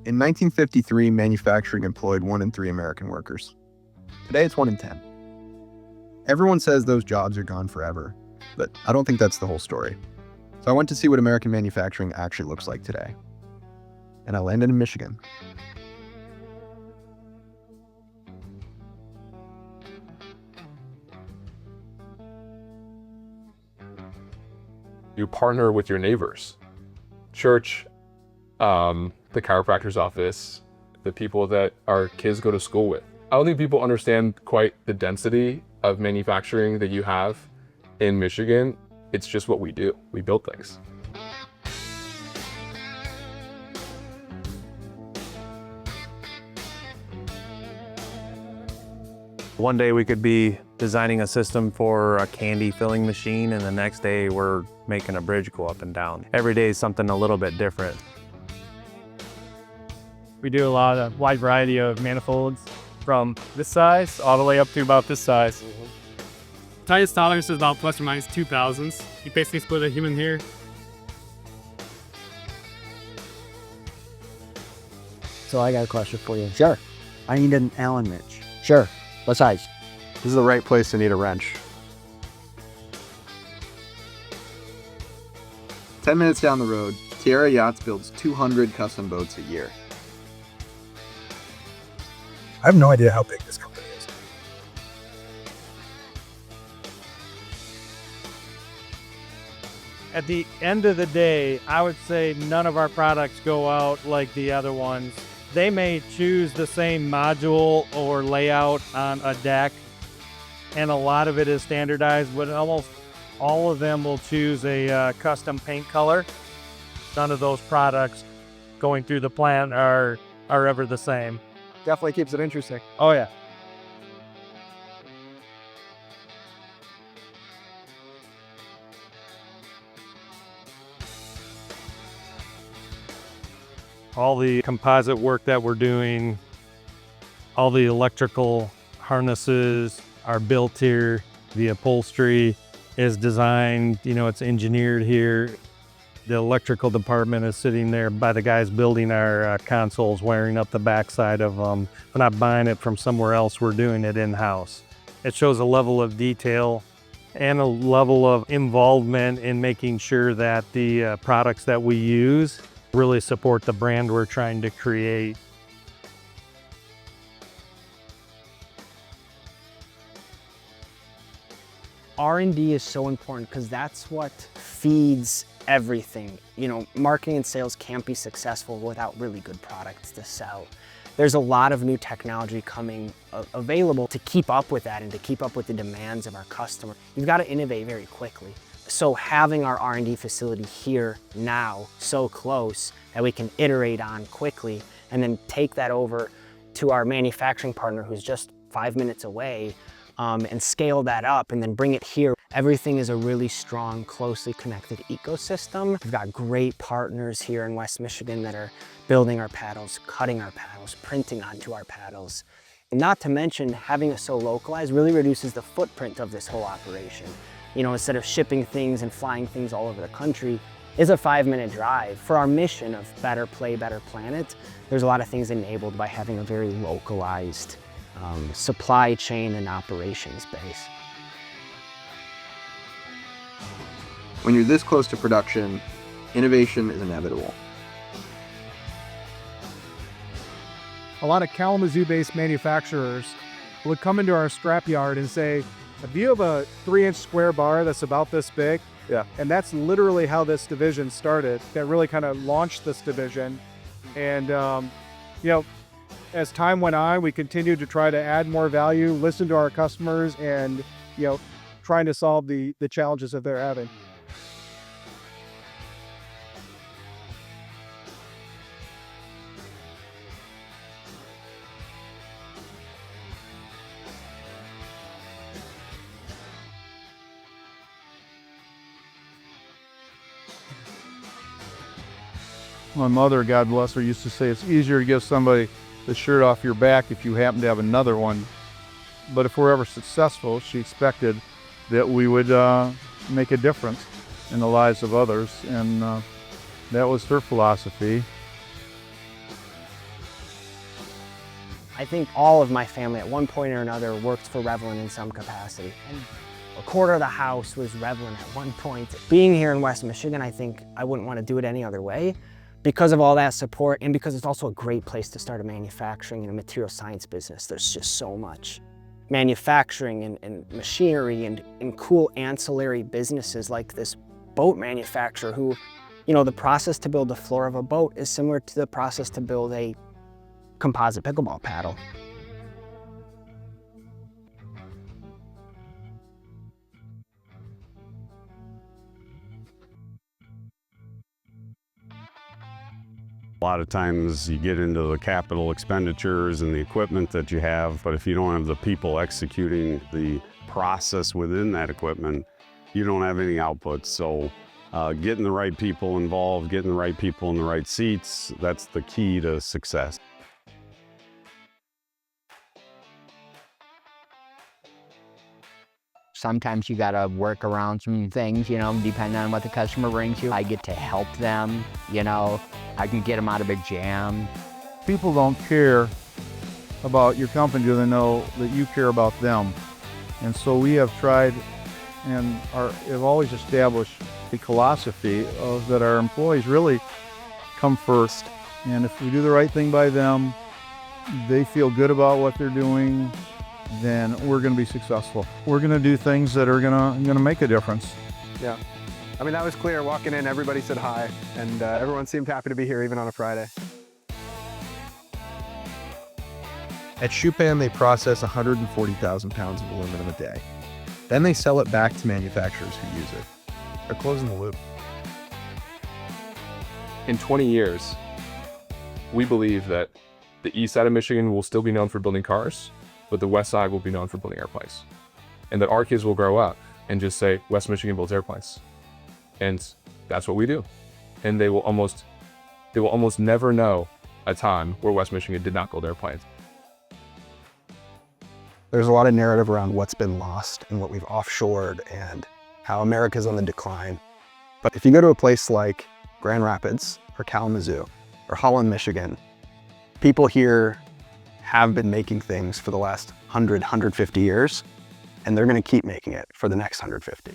In 1953, manufacturing employed 1 in 3 American workers. Today, it's 1 in 10. Everyone says those jobs are gone forever, but I don't think that's the whole story. So I went to see what American manufacturing actually looks like today. And I landed in Michigan. You partner with your neighbors, church, the chiropractor's office, the people that our kids go to school with. I don't think people understand quite the density of manufacturing that you have in Michigan. It's just what we do. We build things. One day we could be designing a system for a candy filling machine, and the next day we're making a bridge go up and down. Every day is something a little bit different. We do a lot of wide variety of manifolds from this size all the way up to about this size. Tightest tolerance is about plus or minus 2 thousandths. You basically split a human here. So I got a question for you. Sure. I need an Allen wrench. Sure. What size? This is the right place to need a wrench. 10 minutes down the road, Tierra Yachts builds 200 custom boats a year. I have no idea how big this company is. At the end of the day, I would say none of our products go out like the other ones. They may choose the same module or layout on a deck, and a lot of it is standardized, but almost all of them will choose a custom paint color. None of those products going through the plant are ever the same. Definitely keeps it interesting. Oh yeah. All the composite work that we're doing, all the electrical harnesses are built here. The upholstery is designed, it's engineered here. The electrical department is sitting there by the guys building our consoles, wiring up the backside of them. We're not buying it from somewhere else, we're doing it in-house. It shows a level of detail and a level of involvement in making sure that the products that we use really support the brand we're trying to create. R&D is so important because that's what feeds everything. Marketing and sales can't be successful without really good products to sell. There's a lot of new technology coming available to keep up with that and to keep up with the demands of our customer. You've got to innovate very quickly. So having our R&D facility here now, so close that we can iterate on quickly and then take that over to our manufacturing partner who's just 5 minutes away, and scale that up and then bring it here. Everything is a really strong, closely connected ecosystem. We've got great partners here in West Michigan that are building our paddles, cutting our paddles, printing onto our paddles. Not to mention, having it so localized really reduces the footprint of this whole operation. Instead of shipping things and flying things all over the country, is a 5-minute drive. For our mission of better play, better planet, there's a lot of things enabled by having a very localized supply chain and operations base. When you're this close to production, innovation is inevitable. A lot of Kalamazoo-based manufacturers would come into our scrapyard and say, if you have a 3-inch square bar that's about this big, and that's literally how this division started. That really kind of launched this division. And, as time went on, we continued to try to add more value, listen to our customers, and, trying to solve the challenges that they're having. My mother, God bless her, used to say it's easier to give somebody the shirt off your back if you happen to have another one. But if we're ever successful, she expected that we would make a difference in the lives of others, and that was her philosophy. I think all of my family at one point or another worked for Revlon in some capacity. And a quarter of the house was Revlon at one point. Being here in West Michigan, I think I wouldn't want to do it any other way because of all that support and because it's also a great place to start a manufacturing and a material science business. There's just so much manufacturing and machinery and cool ancillary businesses like this boat manufacturer who, you know, the process to build the floor of a boat is similar to the process to build a composite pickleball paddle. A lot of times you get into the capital expenditures and the equipment that you have, but if you don't have the people executing the process within that equipment, you don't have any outputs. So getting the right people involved, getting the right people in the right seats, that's the key to success. Sometimes you gotta work around some things, you know, depending on what the customer brings you. I get to help them, you know, I can get them out of a jam. People don't care about your company, do they know that you care about them? And so we have tried and have always established the philosophy of that our employees really come first. And if we do the right thing by them, they feel good about what they're doing, then we're going to be successful. We're going to do things that are going to make a difference. Yeah. I mean, that was clear. Walking in, everybody said hi, and everyone seemed happy to be here, even on a Friday. At Chupan, they process 140,000 pounds of aluminum a day. Then they sell it back to manufacturers who use it. They're closing the loop. In 20 years, we believe that the east side of Michigan will still be known for building cars, but the west side will be known for building airplanes. And that our kids will grow up and just say, West Michigan builds airplanes. And that's what we do. And they will almost never know a time where West Michigan did not build airplanes. There's a lot of narrative around what's been lost and what we've offshored and how America's on the decline. But if you go to a place like Grand Rapids or Kalamazoo or Holland, Michigan, people here have been making things for the last 100, 150 years, and they're going to keep making it for the next 150.